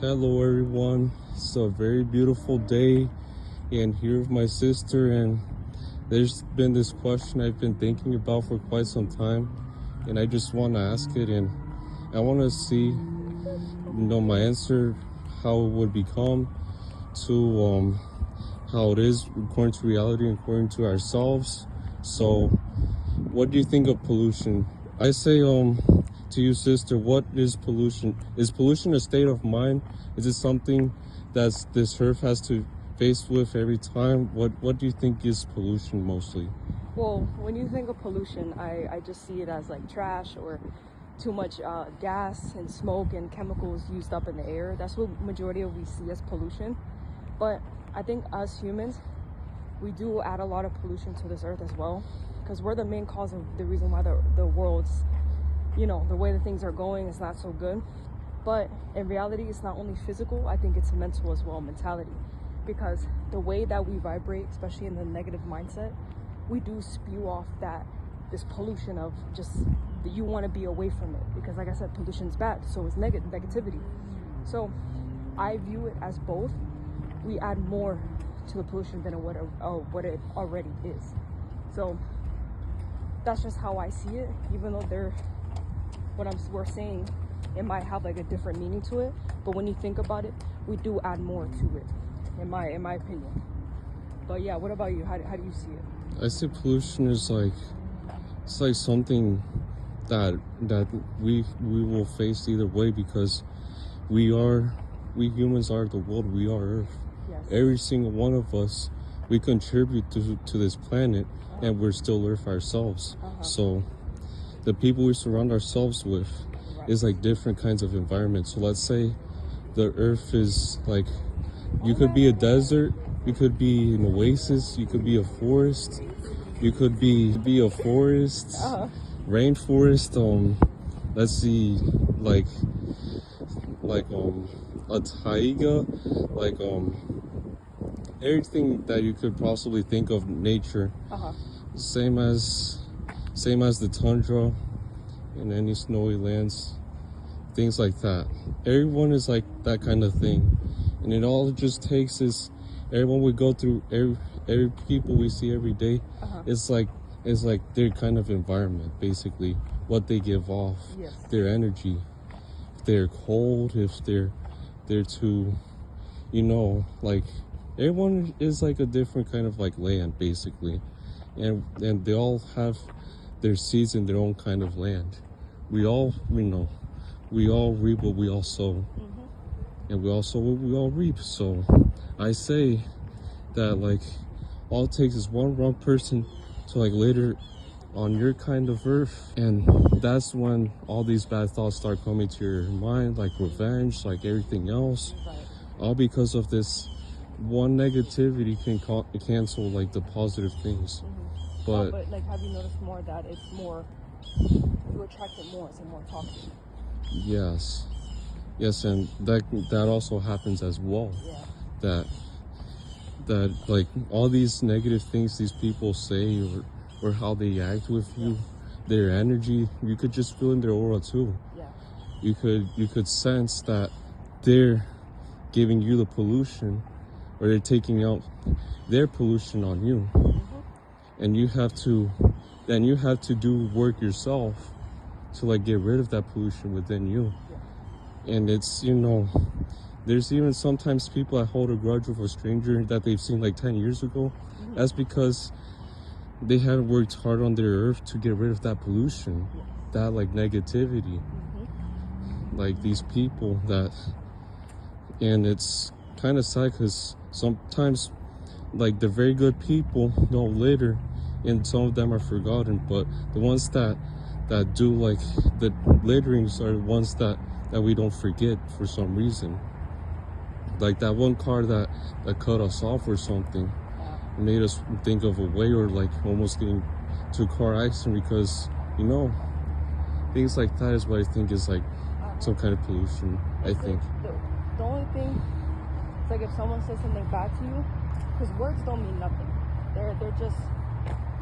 Hello everyone. It's a very beautiful day and here with my sister, and there's been this question I've been thinking about for quite some time, and I just want to ask it, and I want to see my answer, how it would become to how it is according to reality and according to ourselves. So what do you think of pollution? I say to you, sister, what is pollution? Is pollution a state of mind? Is it something that this earth has to face with every time? What do you think is pollution mostly? Well, when you think of pollution, I just see it as like trash or too much gas and smoke and chemicals used up in the air. That's what majority of we see as pollution. But I think us humans, we do add a lot of pollution to this earth as well, because we're the main cause of the reason why the world's, the way that things are going is not so good. But in reality, it's not only physical, I think it's mental as well, mentality. Because the way that we vibrate, especially in the negative mindset, we do spew off this pollution of just that you want to be away from it. Because like I said, pollution's bad, so is negativity. So I view it as both. We add more to the pollution than what it already is. So that's just how I see it, even though we're saying it might have like a different meaning to it, but when you think about it, we do add more to it, in my opinion. But yeah, what about you? How do you see it? I say pollution is like, it's like something that we will face either way, because we humans are the world, we are Earth. Yes. Every single one of us, we contribute to this planet, and we're still Earth ourselves. So the people we surround ourselves with is like different kinds of environments. So let's say the Earth is like, you could be a desert, you could be an oasis, you could be a forest, you could be a forest, rainforest, let's see, like a taiga, like everything that you could possibly think of nature. Same as the tundra and any snowy lands, things like that. Everyone is like that kind of thing, and it all just takes is everyone we go through, every people we see every day, it's like their kind of environment, basically what they give off. Yes. Their energy, if they're cold, if they're too, like everyone is like a different kind of like land, basically, and they all have their seeds in their own kind of land. We all reap what we all sow, and we all sow what we all reap. So I say that like all it takes is one wrong person to like later on your kind of earth, and that's when all these bad thoughts start coming to your mind, like revenge, like everything else. All because of this one negativity can cancel like the positive things. But like, have you noticed more that it's more, you attract it more, it's more toxic? yes, and that also happens as well. Yeah. That like all these negative things these people say, or how they act with you, their energy, you could just feel in their aura too. Yeah. You could sense that they're giving you the pollution, or they're taking out their pollution on you. And you have to do work yourself to like get rid of that pollution within you. And it's, there's even sometimes people that hold a grudge with a stranger that they've seen like 10 years ago. That's because they haven't worked hard on their earth to get rid of that pollution, that like negativity, like these people and it's kind of sad, because sometimes like the very good people don't litter, and some of them are forgotten, but the ones that do like the litterings are the ones that we don't forget for some reason. Like that one car that cut us off or something, made us think of a way, or like almost getting to a car accident, because things like that is what I think is like some kind of pollution. I think the only thing, it's like if someone says something bad to you, because words don't mean nothing. They're just,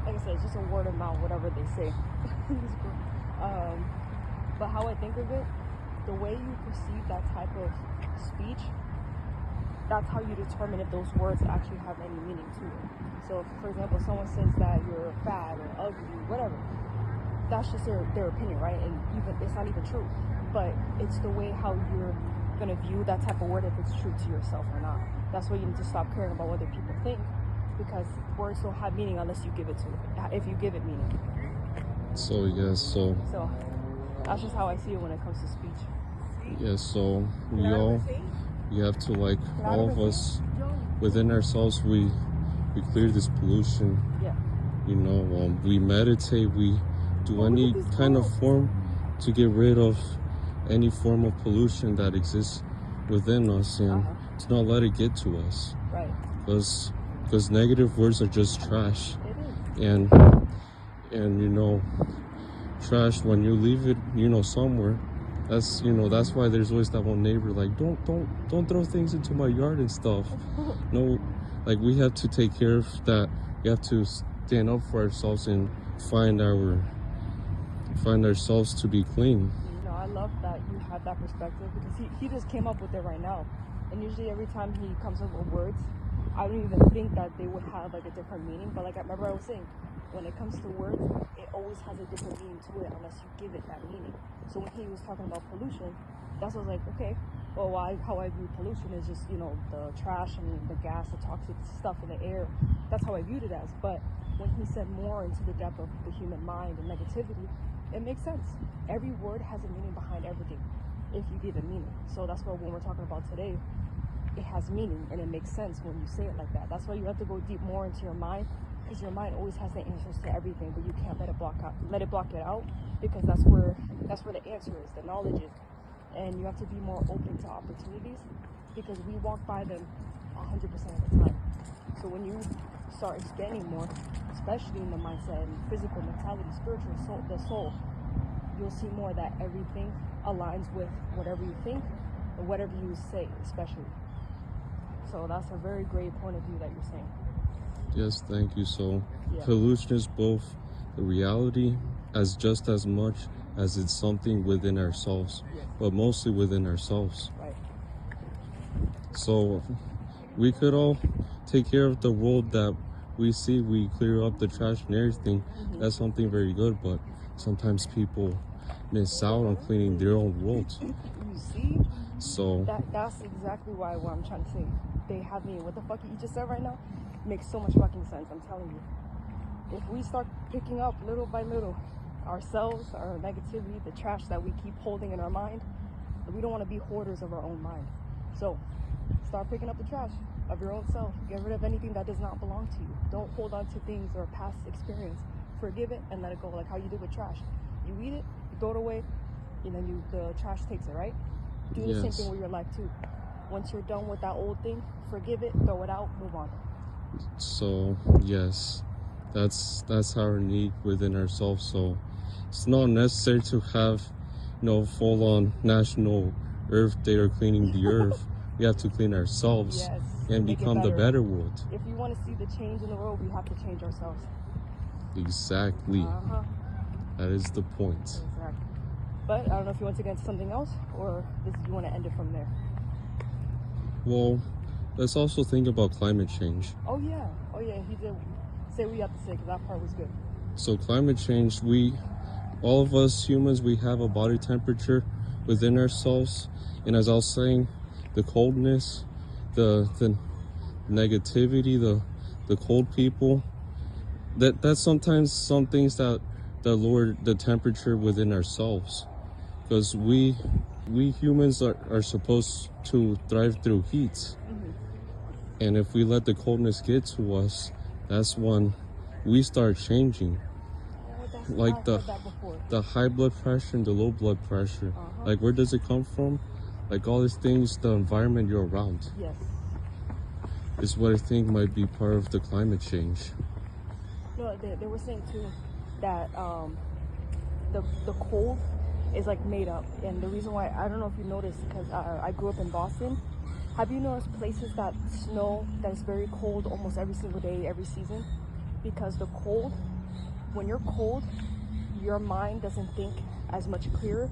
like I said, it's just a word of mouth, whatever they say. But how I think of it the way you perceive that type of speech, that's how you determine if those words actually have any meaning to it. So, if, for example, someone says that you're fat or ugly, whatever, that's just their opinion, right? And even it's not even true, but it's the way how you're gonna view that type of word, if it's true to yourself or not. That's why you need to stop caring about what other people think, because words don't have meaning unless you give it to it. If you give it meaning. So yes, so that's just how I see it when it comes to speech. yes, so we have to, like, all of us within ourselves, we clear this pollution. Yeah. You know, we meditate, we do any kind of form to get rid of any form of pollution that exists within us, and to not let it get to us. Right. Because negative words are just trash. It is. And you know, trash, when you leave it, you know, somewhere, that's, you know, that's why there's always that one neighbor like, don't throw things into my yard and stuff. No, like, we have to take care of that. We have to stand up for ourselves and find ourselves to be clean. You know, I love that you have that perspective, because he just came up with it right now. And usually every time he comes up with words, I don't even think that they would have like a different meaning. But like I remember I was saying, when it comes to words, it always has a different meaning to it unless you give it that meaning. So when he was talking about pollution, that's what I was like, okay, well, how I view pollution is just, you know, the trash and the gas, the toxic stuff in the air. That's how I viewed it as. But when he said more into the depth of the human mind and negativity, it makes sense. Every word has a meaning behind everything if you give it meaning. So that's why when we're talking about today, it has meaning and it makes sense when you say it like that. That's why you have to go deep more into your mind, because your mind always has the answers to everything, but you can't let it block it out, because that's where the answer is, the knowledge is. And you have to be more open to opportunities, because we walk by them 100% of the time. So when you start expanding more, especially in the mindset and physical mentality, spiritual soul, the soul, you'll see more that everything aligns with whatever you think and whatever you say, especially. So that's a very great point of view that you're saying. Yes, thank you. So pollution is both the reality as just as much as it's something within ourselves, but mostly within ourselves. Right. So we could all take care of the world that we see. We clear up the trash and everything. That's something very good, but sometimes people miss out on cleaning their own world. You see? So that's exactly what I'm trying to say. They have me. What the fuck you just said right now makes so much fucking sense. I'm telling you. If we start picking up little by little ourselves, our negativity, the trash that we keep holding in our mind, we don't want to be hoarders of our own mind. So start picking up the trash of your own self. Get rid of anything that does not belong to you. Don't hold on to things or past experience. Forgive it and let it go, like how you do with trash. You eat it, you throw it away, and then the trash takes it, right? Do the same thing with your life too. Once you're done with that old thing, forgive it, throw it out, move on. So yes, that's our need within ourselves. So it's not necessary to have, you know, full-on National Earth Day or cleaning the earth. We have to clean ourselves and become the better world. If you want to see the change in the world, we have to change ourselves. Exactly. That is the point. Exactly. But I don't know if you want to get into something else, or you want to end it from there. Well, let's also think about climate change. Oh yeah, he did say what you have to say, because that part was good. So climate change, all of us humans, we have a body temperature within ourselves. And as I was saying, the coldness, the negativity, the cold people, that's sometimes some things that lower the temperature within ourselves. Because we humans are supposed to thrive through heat. And if we let the coldness get to us, that's when we start changing. Like the high blood pressure and the low blood pressure. Like, where does it come from? Like, all these things, the environment you're around. Yes. Is what I think might be part of the climate change. No, they were saying too that the cold is like made up. And the reason why, I don't know if you noticed, because I grew up in Boston. Have you noticed places that snow, that is very cold almost every single day, every season? Because the cold, when you're cold, your mind doesn't think as much clearer,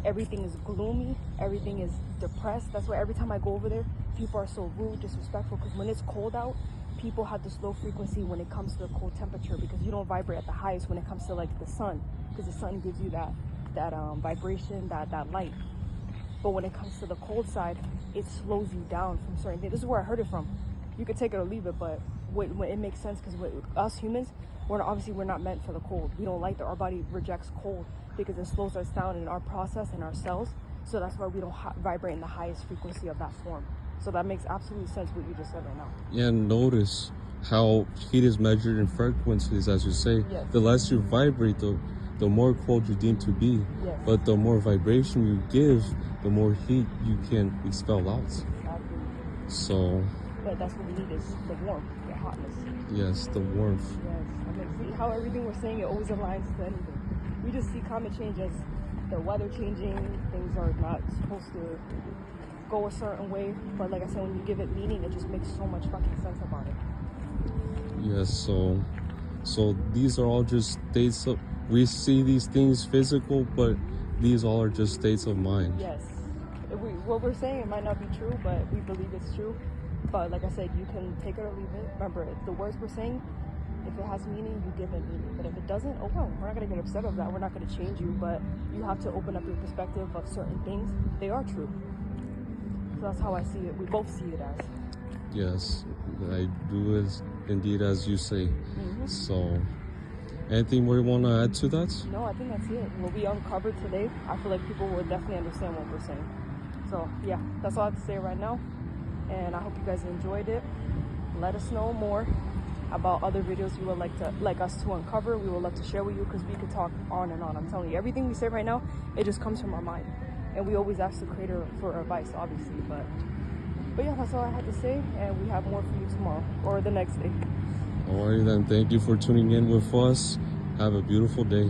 everything is gloomy, everything is depressed. That's why every time I go over there, people are so rude, disrespectful, because when it's cold out, people have this low frequency when it comes to the cold temperature, because you don't vibrate at the highest when it comes to like the sun, because the sun gives you that vibration, that light. But when it comes to the cold side, it slows you down from certain things. This is where I heard it from. You could take it or leave it, but when it makes sense, because us humans, we're not meant for the cold. We don't like that. Our body rejects cold because it slows us down in our process and our cells. So that's why we don't vibrate in the highest frequency of that form. So that makes absolute sense what you just said right now. Yeah, and notice how heat is measured in frequencies, as you say. Yes. The less you vibrate, the more cold you deem to be. Yes. But the more vibration you give, the more heat you can expel out. Exactly. So. But that's what we need, is the warmth, the hotness. Yes, the warmth. Yes. I mean, see how everything we're saying, it always aligns to anything. We just see climate change as the weather changing. Things are not supposed to go a certain way. But like I said, when you give it meaning, it just makes so much fucking sense about it. Yes, so these are all just states of, we see these things physical, but these all are just states of mind. Yes. What we're saying, it might not be true, but we believe it's true. But like I said, you can take it or leave it. Remember, the words we're saying, if it has meaning, you give it meaning. But if it doesn't, oh well, we're not going to get upset of that. We're not going to change you, but you have to open up your perspective of certain things. They are true. So that's how I see it. We both see it as. Yes, I do as indeed as you say. Mm-hmm. So, anything more you want to add to that? No, I think that's it. What we uncovered today, I feel like people will definitely understand what we're saying. So yeah, that's all I have to say right now. And I hope you guys enjoyed it. Let us know more about other videos you would like us to uncover. We would love to share with you, because we could talk on and on. I'm telling you, everything we say right now, it just comes from our mind. And we always ask the creator for advice, obviously. But yeah, that's all I had to say. And we have more for you tomorrow or the next day. Alright then, thank you for tuning in with us. Have a beautiful day.